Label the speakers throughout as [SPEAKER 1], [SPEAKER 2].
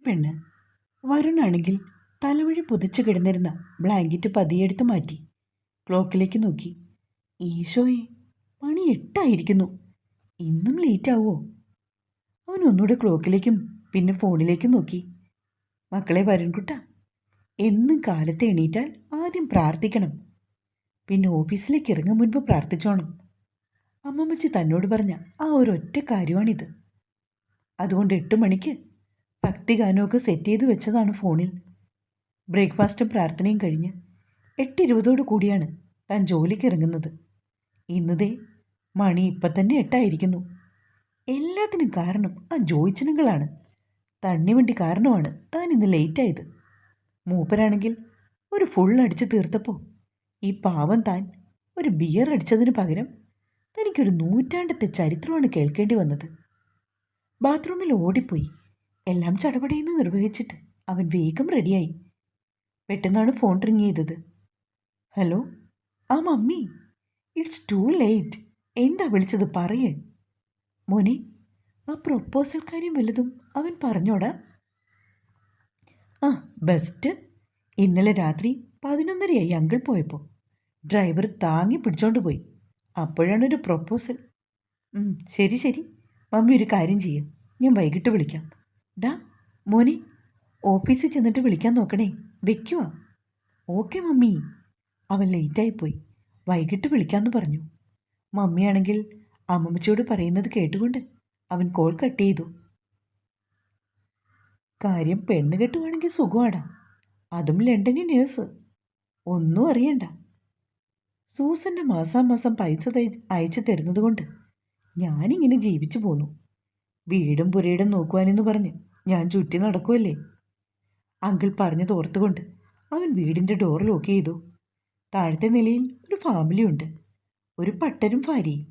[SPEAKER 1] പെണ്ണ്. വരുണാണെങ്കിൽ തലവഴി പുതച്ചു കിടന്നിരുന്ന ബ്ലാങ്കറ്റ് പതിയെടുത്ത് മാറ്റി ക്ലോക്കിലേക്ക് നോക്കി. ഈശോയെ, മണി 8 ഇന്നും ലേറ്റ് ആവുമോ? അവൻ ഒന്നുകൂടെ ക്ലോക്കിലേക്കും പിന്നെ ഫോണിലേക്കും നോക്കി. മക്കളെ വരുൺകുട്ട, എന്നും കാലത്ത് എണീറ്റാൽ ആദ്യം പ്രാർത്ഥിക്കണം, പിന്നെ ഓഫീസിലേക്ക് ഇറങ്ങും മുൻപ് പ്രാർത്ഥിച്ചോണം. അമ്മമ്മച്ചി തന്നോട് പറഞ്ഞ ആ ഒരൊറ്റ കാര്യമാണിത്. അതുകൊണ്ട് 8 മണിക്ക് ഭക്തിഗാനമൊക്കെ സെറ്റ് ചെയ്ത് വെച്ചതാണ് ഫോണിൽ. ബ്രേക്ക്ഫാസ്റ്റും പ്രാർത്ഥനയും കഴിഞ്ഞ് 8:20 കൂടിയാണ് താൻ ജോലിക്ക് ഇറങ്ങുന്നത്. ഇന്നതേ മണി ഇപ്പം തന്നെ 8. എല്ലാത്തിനും കാരണം ആ ജോയിച്ചനുകളാണ്. തണ്ണിവണ്ടി കാരണമാണ് താൻ ഇന്ന് ലേറ്റായത്. മൂപ്പരാണെങ്കിൽ ഒരു ഫുൾ അടിച്ച് തീർത്തപ്പോൾ ഈ പാവം താൻ ഒരു ബിയർ അടിച്ചതിന് പകരം തനിക്കൊരു നൂറ്റാണ്ടത്തെ ചരിത്രമാണ് കേൾക്കേണ്ടി വന്നത്. ബാത്റൂമിൽ ഓടിപ്പോയി എല്ലാം ചടപടയെന്ന് നിർവഹിച്ചിട്ട് അവൻ വേഗം റെഡിയായി. പെട്ടെന്നാണ് ഫോൺ റിങ് ചെയ്തത്. ഹലോ, ആ മമ്മി, ഇറ്റ്സ് ടു ലേറ്റ്. എന്താ വിളിച്ചത് പറയേ? മോനെ, ആ പ്രൊപ്പോസൽ കാര്യം വല്ലതും അവൻ പറഞ്ഞോടാ? ആ, ബെസ്റ്റ്. ഇന്നലെ രാത്രി 11:30 അങ്കിൾ പോയപ്പോൾ ഡ്രൈവർ താങ്ങി പിടിച്ചോണ്ട് പോയി. അപ്പോഴാണൊരു പ്രൊപ്പോസൽ. ശരി ശരി, മമ്മി ഒരു കാര്യം ചെയ്യും, ഞാൻ വൈകിട്ട് വിളിക്കാം. ഡാ മോനെ, ഓഫീസിൽ ചെന്നിട്ട് വിളിക്കാൻ നോക്കണേ, വെക്കുവാ. Okay mummy. അവൻ ലേറ്റായിപ്പോയി, വൈകിട്ട് വിളിക്കാമെന്ന് പറഞ്ഞു. മമ്മിയാണെങ്കിൽ അമ്മമ്മച്ചിയോട് പറയുന്നത് കേട്ടുകൊണ്ട് അവൻ കോൾ കട്ട് ചെയ്തു. കാര്യം പെണ്ണ് കെട്ടുവാണെങ്കിൽ സുഖമാടാ, അതും ലണ്ടനിൽ നേഴ്സ്. ഒന്നും അറിയണ്ട. സൂസൻ്റെ മാസാമാസം പൈസ അയച്ചു തരുന്നത് കൊണ്ട് ഞാനിങ്ങനെ ജീവിച്ചു പോന്നു. വീടും പുരയിടും നോക്കുവാനെന്ന് പറഞ്ഞ് ഞാൻ ചുറ്റി നടക്കുമല്ലേ. അങ്കിൾ പറഞ്ഞത് ഓർത്തുകൊണ്ട് അവൻ വീടിൻ്റെ ഡോർ ലോക്ക് ചെയ്തു. താഴത്തെ നിലയിൽ ഒരു ഫാമിലിയുണ്ട്. ഒരു പട്ടരും ഭാര്യയും.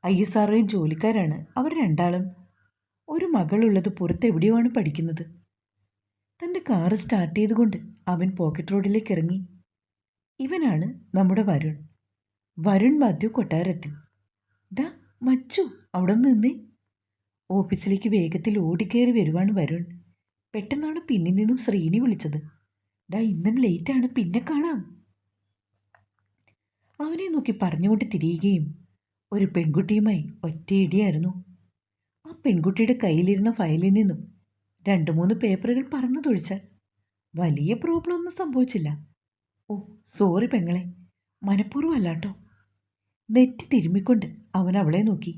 [SPEAKER 1] ISRO ജോലിക്കാരാണ് അവർ രണ്ടാളും. ഒരു മകളുള്ളത് പുറത്തെവിടെയുമാണ് പഠിക്കുന്നത്. തൻ്റെ കാറ് സ്റ്റാർട്ട് ചെയ്തുകൊണ്ട് അവൻ പോക്കറ്റ് റോഡിലേക്ക് ഇറങ്ങി. ഇവനാണ് നമ്മുടെ വരുൺ. വരുൺ മാത്യു കൊട്ടാരത്തിൽ. ഡാ മച്ചു, അവിടെ നിന്നേ. ഓഫീസിലേക്ക് വേഗത്തിൽ ഓടിക്കയറി വരുവാണ് വരുൺ. പെട്ടെന്നാണ് പിന്നിൽ നിന്നും ശ്രീനി വിളിച്ചത്. ഡാ ഇന്നും ലേറ്റാണ്, പിന്നെ കാണാം. അവനെ നോക്കി പറഞ്ഞുകൊണ്ട് തിരിയുകയും ഒരു പെൺകുട്ടിയുമായി ഒറ്റയിടിയായിരുന്നു. ആ പെൺകുട്ടിയുടെ കയ്യിലിരുന്ന ഫയലിൽ നിന്നും 2-3 പേപ്പറുകൾ പറന്നു തൊഴിച്ചാൽ വലിയ പ്രോബ്ലം ഒന്നും സംഭവിച്ചില്ല. ഓ സോറി പെങ്ങളെ, മനഃപൂർവ്വമല്ലാട്ടോ. നെറ്റി തിരുമ്മിക്കൊണ്ട് അവൻ അവളെ നോക്കി.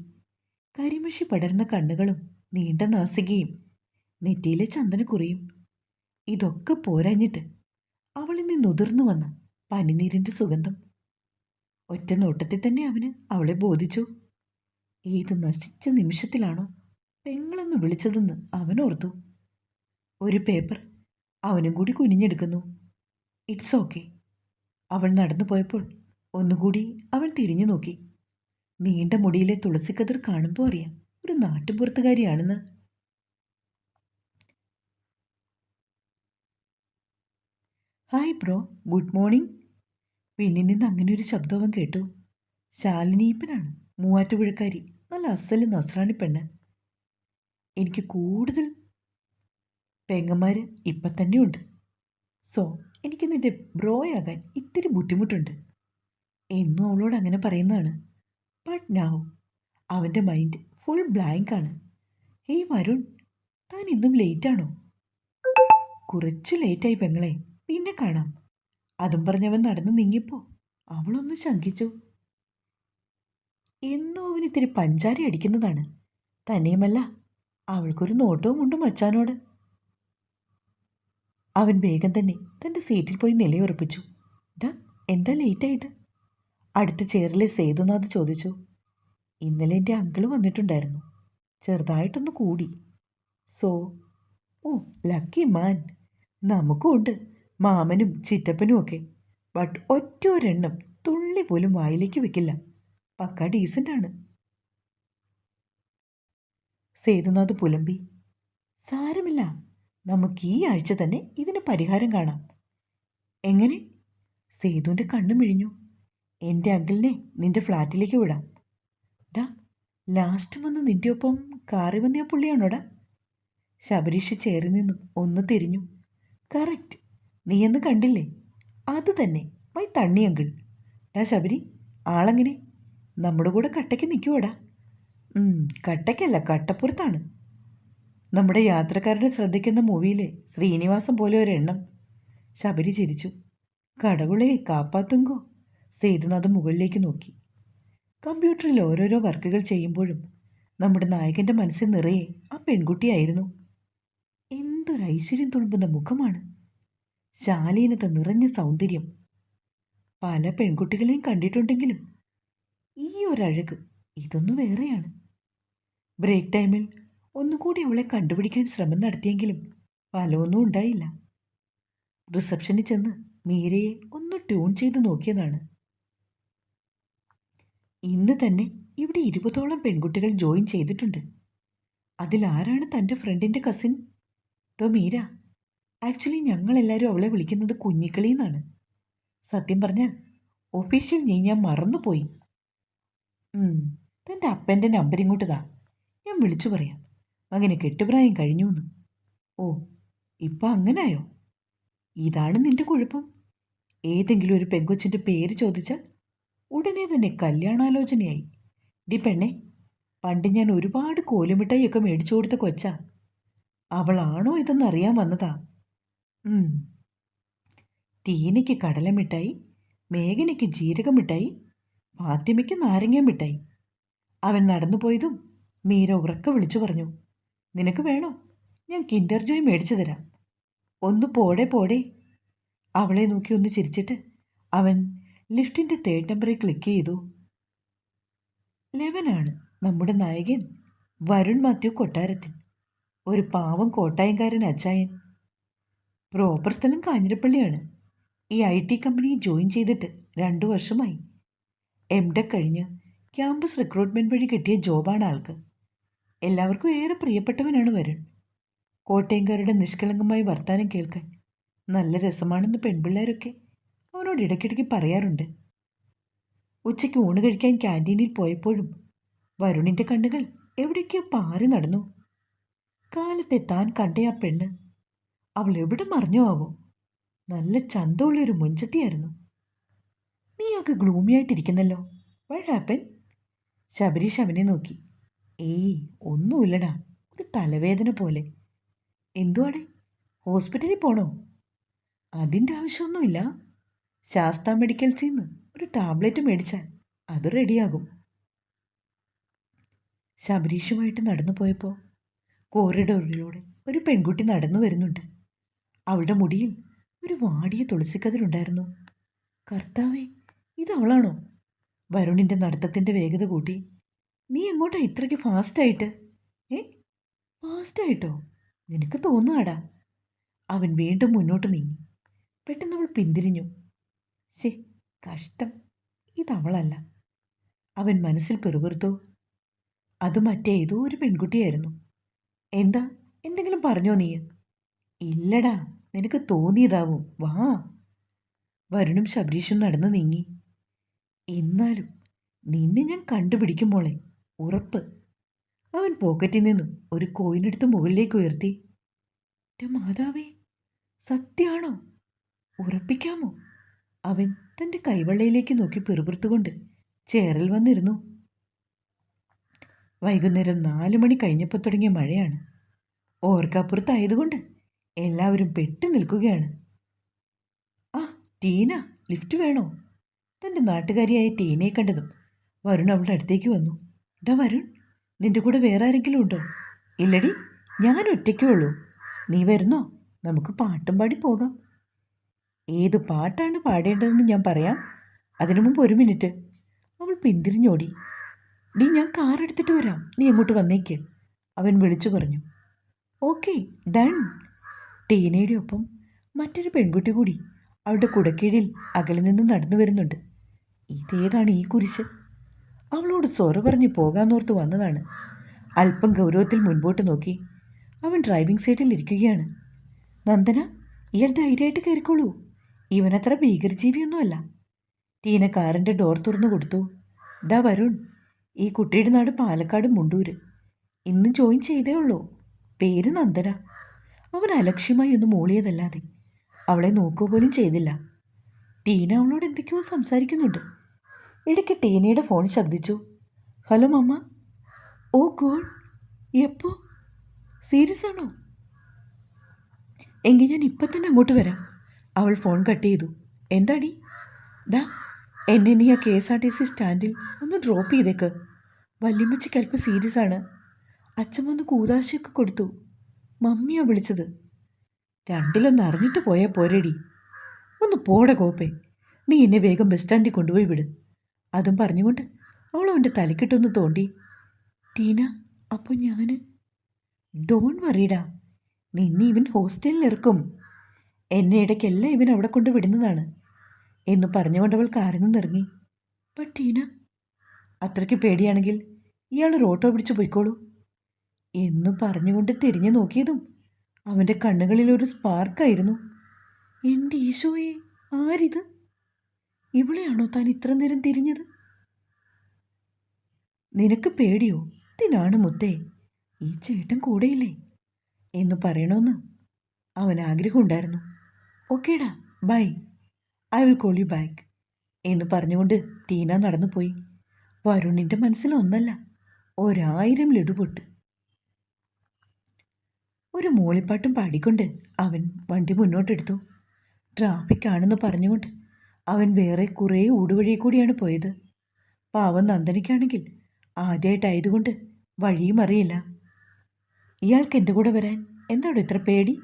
[SPEAKER 1] കരിമഷി പടർന്ന കണ്ണുകളും നീണ്ട നാസികയും നെറ്റിയിലെ ചന്ദനക്കുറിയും. ഇതൊക്കെ പോരാഞ്ഞിട്ട് അവളിൽ നിന്നുതിർന്നു വന്ന പനിനീരിൻ്റെ സുഗന്ധം. ഒറ്റ നോട്ടത്തിൽ തന്നെ അവന് അവളെ ബോധിച്ചു. ഏത് നശിച്ച നിമിഷത്തിലാണോ പെങ്ങളെന്ന് വിളിച്ചതെന്ന് അവനോർത്തു. ഒരു പേപ്പർ അവനും കൂടി കുനിഞ്ഞെടുക്കുന്നു. It's okay. അവൾ നടന്നു പോയപ്പോൾ ഒന്നുകൂടി അവൻ തിരിഞ്ഞു നോക്കി. നീണ്ട മുടിയിലെ തുളസിക്കതിർ കാണുമ്പോൾ അറിയാം ഒരു നാട്ടുപുറത്തുകാരിയാണെന്ന്. Hi bro, good morning. പിന്നിൽ നിന്ന് അങ്ങനെ ഒരു ശബ്ദം അവൻ കേട്ടു. ശാലിനീപ്പനാണ്, മൂവാറ്റുപുഴക്കാരി, നല്ല അസല് നസ്രാണി പെണ്ണ്. എനിക്ക് കൂടുതൽ പെങ്ങന്മാർ ഇപ്പം തന്നെ ഉണ്ട്. സോ എനിക്ക് നിൻ്റെ ബ്രോയാകാൻ ഇത്തിരി ബുദ്ധിമുട്ടുണ്ട് എന്നും അവളോട് അങ്ങനെ പറയുന്നതാണ്. ബട്ട് നൗ അവൻ്റെ മൈൻഡ് ഫുൾ ബ്ലാങ്കാണ്. ഹേയ് വരുൺ, താൻ ഇന്നും ലേറ്റാണോ? കുറച്ച് ലേറ്റായി പെങ്ങളെ, പിന്നെ കാണാം. അതും പറഞ്ഞവൻ നടന്നു നീങ്ങിയപ്പോൾ അവളൊന്ന് ശങ്കിച്ചു. എന്നും അവനിത്തിരി പഞ്ചാര അടിക്കുന്നതാണ്. തന്നെയുമല്ല, അവൾക്കൊരു നോട്ടവും ഉണ്ട് മച്ചാനോട്. അവൻ വേഗം തന്നെ തൻ്റെ സീറ്റിൽ പോയി നിലയുറപ്പിച്ചു. ഡാ എന്താ ലേറ്റായത്? അടുത്ത ചെയറിലെ സേതുനാഥ് ചോദിച്ചു. ഇന്നലെ എൻ്റെ അങ്കിള് വന്നിട്ടുണ്ടായിരുന്നു, ചെറുതായിട്ടൊന്ന് കൂടി. സോ ഓ ലക്കി മാൻ. നമുക്കും ഉണ്ട് മാമനും ചിറ്റപ്പനും ഒക്കെ. ബട്ട് ഒറ്റൊരെണ്ണം തുള്ളി പോലും വായിലേക്ക് വെക്കില്ല. പക്ക ഡീസൻ്റാണ്. സേതുനാഥ് പുലമ്പി. സാരമില്ല, നമുക്ക് ഈ ആഴ്ച തന്നെ ഇതിന് പരിഹാരം കാണാം. എങ്ങനെ? സേതുവിൻ്റെ കണ്ണു മിഴിഞ്ഞു. എൻ്റെ അങ്കിളിനെ നിൻ്റെ ഫ്ലാറ്റിലേക്ക് വിടാം. ഡാ ലാസ്റ്റ് വന്ന് നിൻ്റെ ഒപ്പം കാറി വന്നിയ പുള്ളിയാണോടാ? ശബരീഷ് ചേറി നിന്നു ഒന്ന് തിരിഞ്ഞു. കറക്റ്റ്, നീയെന്ന് കണ്ടില്ലേ? അത് തന്നെ, മൈ തണ്ണി അങ്കിൾ. ഡാ ശബരി, ആളെങ്ങനെ? നമ്മുടെ കൂടെ കട്ടയ്ക്ക് നിൽക്കുവോടാ? കട്ടയ്ക്കല്ല, കട്ടപ്പുറത്താണ്. നമ്മുടെ യാത്രക്കാരുടെ ശ്രദ്ധിക്കുന്ന മൂവിയിലെ ശ്രീനിവാസം പോലെ ഒരെണ്ണം. ശബരി ചിരിച്ചു. കടവുളെ കാപ്പാത്തുങ്കോ. സേതുനാഥ് മുകളിലേക്ക് നോക്കി. കമ്പ്യൂട്ടറിൽ ഓരോരോ വർക്കുകൾ ചെയ്യുമ്പോഴും നമ്മുടെ നായകൻ്റെ മനസ്സിൽ നിറയെ ആ പെൺകുട്ടിയായിരുന്നു. എന്തൊരു ഐശ്വര്യം തുളുമ്പുന്ന മുഖമാണ്, ശാലീനത നിറഞ്ഞ സൗന്ദര്യം. പല പെൺകുട്ടികളെയും കണ്ടിട്ടുണ്ടെങ്കിലും ഈ ഒരഴക്, ഇതൊന്നു വേറെയാണ്. ബ്രേക്ക് ടൈമിൽ ഒന്നുകൂടി അവളെ കണ്ടുപിടിക്കാൻ ശ്രമം നടത്തിയെങ്കിലും ഫലമൊന്നും ഉണ്ടായില്ല. റിസപ്ഷനിൽ ചെന്ന് മീരയെ ഒന്ന് ട്യൂൺ ചെയ്ത് നോക്കിയതാണ്. ഇന്ന് തന്നെ ഇവിടെ 20ഓളം പെൺകുട്ടികൾ ജോയിൻ ചെയ്തിട്ടുണ്ട്. അതിലാരാണ് തൻ്റെ ഫ്രണ്ടിൻ്റെ കസിൻ? മീര, ആക്ച്വലി ഞങ്ങളെല്ലാവരും അവളെ വിളിക്കുന്നത് കുഞ്ഞിക്കളി എന്നാണ്. സത്യം പറഞ്ഞാൽ ഒഫീഷ്യൽ ഞാൻ മറന്നുപോയി. തൻ്റെ അപ്പൻ്റെ നമ്പർ ഇങ്ങോട്ട് താ, ഞാൻ വിളിച്ചു പറയാം. മകന് കെട്ടുപ്രായം കഴിഞ്ഞു എന്ന്. ഓ, ഇപ്പം അങ്ങനായോ? ഇതാണ് നിന്റെ കുഴപ്പം. ഏതെങ്കിലും ഒരു പെങ്കൊച്ചിൻ്റെ പേര് ചോദിച്ചാൽ ഉടനെ തന്നെ കല്യാണാലോചനയായി. ഡി പെണ്ണെ, പണ്ട് ഞാൻ ഒരുപാട് കോലുമിഠായിയൊക്കെ മേടിച്ചു കൊടുത്ത കൊച്ചാ. അവളാണോ ഇതെന്നറിയാൻ വന്നതാ. ടീനയ്ക്ക് കടലമിഠായി, മേഘനയ്ക്ക് ജീരകമിഠായി, ഫാത്തിമയ്ക്ക് നാരങ്ങ മിഠായി. അവൻ നടന്നുപോയതും മീര ഉറക്കെ വിളിച്ചു പറഞ്ഞു, നിനക്ക് വേണോ? ഞാൻ കിൻഡർ ജോയ് മേടിച്ചു തരാം. ഒന്ന് പോടെ പോടെ. അവളെ നോക്കി ഒന്ന് ചിരിച്ചിട്ട് അവൻ ലിഫ്റ്റിൻ്റെ 3rd നമ്പറിൽ ക്ലിക്ക് ചെയ്തു. 11 നമ്മുടെ നായകൻ വരുൺ മാത്യു കൊട്ടാരത്തിൽ. ഒരു പാവം കോട്ടായംകാരൻ അച്ചായൻ. പ്രോപ്പർ സ്ഥലം കാഞ്ഞിരപ്പള്ളിയാണ്. ഈ IT കമ്പനിയിൽ ജോയിൻ ചെയ്തിട്ട് 2 വർഷമായി. MTech കഴിഞ്ഞ് ക്യാമ്പസ് റിക്രൂട്ട്മെൻറ്റ് വഴി കിട്ടിയ ജോബാണ് ആൾക്ക്. എല്ലാവർക്കും ഏറെ പ്രിയപ്പെട്ടവനാണ് വരുൺ. കോട്ടയംകാരുടെ നിഷ്കളങ്കമായി വർത്താനം കേൾക്കാൻ നല്ല രസമാണെന്ന് പെൺപിള്ളേരൊക്കെ അവനോട് ഇടയ്ക്കിടയ്ക്ക് പറയാറുണ്ട്. ഉച്ചയ്ക്ക് ഊണ് കഴിക്കാൻ ക്യാൻറ്റീനിൽ പോയപ്പോഴും വരുണിൻ്റെ കണ്ണുകൾ എവിടേക്കോ പാറി നടന്നു. കാലത്തെ താൻ കണ്ട ആ പെണ്ണ് അവൾ എവിടെ മറിഞ്ഞോ ആവോ? നല്ല ചന്തമുള്ളൊരു മൊഞ്ചത്തിയായിരുന്നു. നീ ആകെ ഗ്ലൂമിയായിട്ടിരിക്കുന്നല്ലോ. What happen? ശബരീഷ് അവനെ നോക്കി. ഏയ്, ഒന്നുമില്ലടാ, ഒരു തലവേദന പോലെ. എന്തുവാടെ, ഹോസ്പിറ്റലിൽ പോണോ? അതിൻ്റെ ആവശ്യമൊന്നുമില്ല. ശാസ്ത മെഡിക്കൽസിൽ നിന്ന് ഒരു ടാബ്ലറ്റ് മേടിച്ചാൽ അത് റെഡിയാകും. ശബരീഷുമായിട്ട് നടന്നു പോയപ്പോൾ കോറിഡോറിലൂടെ ഒരു പെൺകുട്ടി നടന്നു വരുന്നുണ്ട്. അവളുടെ മുടിയിൽ ഒരു വാടിയ തുളസിക്കതിരുണ്ടായിരുന്നു. കർത്താവേ, ഇതവളാണോ? വരുണിൻ്റെ നടത്തത്തിൻ്റെ വേഗത കൂട്ടി. നീ എങ്ങോട്ടാ ഇത്രയ്ക്ക് ഫാസ്റ്റായിട്ട്? ഫാസ്റ്റായിട്ടോ? നിനക്ക് തോന്നുകടാ. അവൻ വീണ്ടും മുന്നോട്ട് നീങ്ങി. പെട്ടെന്ന് അവൾ പിന്തിരിഞ്ഞു. ശേ, കഷ്ടം, ഇതവളല്ല. അവൻ മനസ്സിൽ പെറുപെറുത്തു. അത് മറ്റേതോ ഒരു പെൺകുട്ടിയായിരുന്നു. എന്താ, എന്തെങ്കിലും പറഞ്ഞോ നീ? ഇല്ലടാ, നിനക്ക് തോന്നിയതാവും, വാ. വരുണും ശബരീഷും നടന്നു നീങ്ങി. എന്നാലും നിന്നെ ഞാൻ കണ്ടുപിടിക്കും മോളെ, ഉറപ്പ്. അവൻ പോക്കറ്റിൽ നിന്നും ഒരു കോയിനെടുത്ത് മുകളിലേക്ക് ഉയർത്തി. മാതാവേ, സത്യാണോ? ഉറപ്പിക്കാമോ? അവൻ തൻ്റെ കൈവെള്ളയിലേക്ക് നോക്കി പെറുപുറത്തുകൊണ്ട് ചേറിൽ വന്നിരുന്നു. വൈകുന്നേരം 4 മണി കഴിഞ്ഞപ്പോൾ തുടങ്ങിയ മഴയാണ്. ഓർക്കാപ്പുറത്തായതുകൊണ്ട് എല്ലാവരും പെട്ടു നിൽക്കുകയാണ്. ആ, ടീന, ലിഫ്റ്റ് വേണോ? തൻ്റെ നാട്ടുകാരിയായ ടീനയെ കണ്ടതും വരുൺ അവളുടെ അടുത്തേക്ക് വന്നു. ഡാ വരുൺ, നിന്റെ കൂടെ വേറെ ആരെങ്കിലും ഉണ്ടോ? ഇല്ലടി, ഞാൻ ഒറ്റയ്ക്കേ ഉള്ളൂ. നീ വരുന്നോ? നമുക്ക് പാട്ടും പാടി പോകാം. ഏത് പാട്ടാണ് പാടേണ്ടതെന്ന് ഞാൻ പറയാം. അതിനു മുമ്പ് 1 മിനിറ്റ്. അവൾ പിന്തിരിഞ്ഞോടി. ഡി, ഞാൻ കാർ എടുത്തിട്ട് വരാം, നീ എങ്ങോട്ട് വന്നേക്ക്, അവൻ വിളിച്ചു പറഞ്ഞു. Okay, done. ടീനയുടെ ഒപ്പം മറ്റൊരു പെൺകുട്ടി കൂടി അവളുടെ കുടക്കീഴിൽ അകലെ നിന്ന് നടന്നു വരുന്നുണ്ട്. ഇതേതാണ് ഈ കുരിശ്? അവളോട് സൊറ പറഞ്ഞ് പോകാന്നോർത്ത് വന്നതാണ്. അല്പം ഗൗരവത്തിൽ മുൻപോട്ട് നോക്കി. അവൻ ഡ്രൈവിംഗ് സീറ്റിൽ ഇരിക്കുകയാണ്. നന്ദന, ഇയാൾ ധൈര്യമായിട്ട് കയറിക്കോളൂ, ഇവനത്ര ഭീകരജീവിയൊന്നുമല്ല. ടീന കാറിൻ്റെ ഡോർ തുറന്നു കൊടുത്തു. വരുൺ, ഈ കുട്ടിയുടെ നാട് പാലക്കാട് മുണ്ടൂര്. ഇന്ന് ജോയിൻ ചെയ്തേ ഉള്ളൂ. പേര് നന്ദന. അവൻ അലക്ഷ്യമായി ഒന്ന് മൂളിയതല്ലാതെ അവളെ നോക്കുക പോലും ചെയ്തില്ല. ടീന അവളോട് എന്തൊക്കെയോ സംസാരിക്കുന്നുണ്ട്. ഇടയ്ക്ക് ടീനയുടെ ഫോൺ ശബ്ദിച്ചു. ഹലോ മമ്മ. ഓ ഗോഡ്, എപ്പോ? സീരിയസ് ആണോ? എങ്കിൽ ഞാൻ ഇപ്പം തന്നെ അങ്ങോട്ട് വരാം. അവൾ ഫോൺ കട്ട് ചെയ്തു. എന്താടി? ഡാ, എന്നെ നീ ആ KSRTC സ്റ്റാൻഡിൽ ഒന്ന് ഡ്രോപ്പ് ചെയ്തേക്ക്. വല്യമ്മച്ചിക്ക് അല്പം സീരിയസ് ആണ്. അച്ഛൻ വന്ന് കൂതാശയൊക്കെ കൊടുത്തു. മമ്മിയാ വിളിച്ചത്. രണ്ടിലൊന്ന് അറിഞ്ഞിട്ട് പോയാൽ പോരേടി. ഒന്ന് പോടെ കോപ്പേ. നീ എന്നെ വേഗം ബസ് സ്റ്റാൻഡിൽ കൊണ്ടുപോയി വിട്. അതും പറഞ്ഞുകൊണ്ട് അവൾ അവൻ്റെ തലക്കിട്ടൊന്ന് തോണ്ടി. ടീന, അപ്പോൾ ഞാൻ? ഡോൺ വറീഡാ, നിന്നെ ഇവൻ ഹോസ്റ്റലിൽ ഇറക്കും. എന്നെ ഇടയ്ക്കെല്ലാം ഇവൻ അവിടെ കൊണ്ട് വിടുന്നതാണ് എന്ന് പറഞ്ഞുകൊണ്ടവൾ കാറിൽ നിന്നിറങ്ങി. ബട്ട് ടീന, അത്രയ്ക്ക് പേടിയാണെങ്കിൽ ഇയാൾ ഓട്ടോ പിടിച്ച് പോയിക്കോളൂ എന്നു പറഞ്ഞുകൊണ്ട് തിരിഞ്ഞു നോക്കിയതും അവൻ്റെ കണ്ണുകളിൽ ഒരു സ്പാർക്കായിരുന്നു. എൻ്റെ ഈശോയെ, ആരിത്? ഇവളെയാണോ താൻ ഇത്ര നേരം തിരിഞ്ഞത്? നിനക്ക് പേടിയോ? ഇതിനാണ് മുത്തേ, ഈ ചേട്ടൻ കൂടെയില്ലേ എന്ന് പറയണമെന്ന് അവൻ ആഗ്രഹമുണ്ടായിരുന്നു. ഓക്കേടാ, bye, I will call you back എന്ന് പറഞ്ഞുകൊണ്ട് ടീന നടന്നുപോയി. വരുണിൻ്റെ മനസ്സിൽ ഒന്നല്ല, 1000 ലഡു പൊട്ട്. ഒരു മൂളിപ്പാട്ടും പാടിക്കൊണ്ട് അവൻ വണ്ടി മുന്നോട്ടെടുത്തു. ട്രാഫിക് ആണെന്ന് പറഞ്ഞുകൊണ്ട് അവൻ വേറെ കുറേ ഊടുവഴി കൂടിയാണ് പോയത്. പാവം നന്ദനിക്കാണെങ്കിൽ ആദ്യമായിട്ടായതുകൊണ്ട് വഴിയും അറിയില്ല. ഇയാൾക്ക് എൻ്റെ കൂടെ വരാൻ എന്താണ് ഇത്ര പേടി?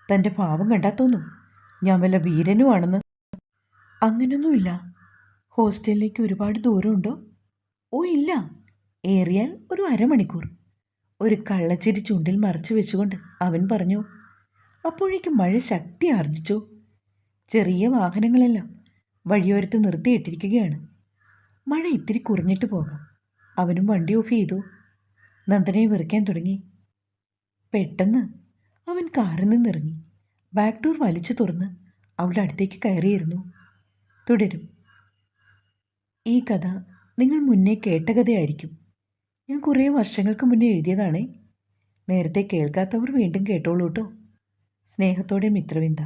[SPEAKER 1] തൻ്റെ ഭാവം കണ്ടാൽ തോന്നും ഞാൻ വല്ല വീരനുമാണെന്ന്. അങ്ങനൊന്നുമില്ല. ഹോസ്റ്റലിലേക്ക് ഒരുപാട് ദൂരമുണ്ടോ? ഓ ഇല്ല, ഏറിയാൽ ഒരു അരമണിക്കൂർ. ഒരു കള്ളച്ചിരി ചുണ്ടിൽ മറച്ചു വെച്ചുകൊണ്ട് അവൻ പറഞ്ഞു. അപ്പോഴേക്കും മഴ ശക്തി ആർജിച്ചു. ചെറിയ വാഹനങ്ങളെല്ലാം വഴിയോരത്ത് നിർത്തിയിട്ടിരിക്കുകയാണ്. മഴ ഇത്തിരി കുറഞ്ഞിട്ട് പോകാം. അവനും വണ്ടി ഓഫ് ചെയ്തു. നന്ദനയെ വെറുക്കാൻ തുടങ്ങി. പെട്ടെന്ന് അവൻ കാറിൽ നിന്നിറങ്ങി ബാക്ക് ഡോർ വലിച്ചു തുറന്ന് അവളുടെ അടുത്തേക്ക് കയറിയിരുന്നു. തുടരും. ഈ കഥ നിങ്ങൾ മുന്നേ കേട്ട കഥയായിരിക്കും. ഞാൻ കുറേ വർഷങ്ങൾക്ക് മുന്നേ എഴുതിയതാണേ. നേരത്തെ കേൾക്കാത്തവർ വീണ്ടും കേട്ടോളൂ കേട്ടോ. സ്നേഹത്തോടെ മിത്രവിന്ദ.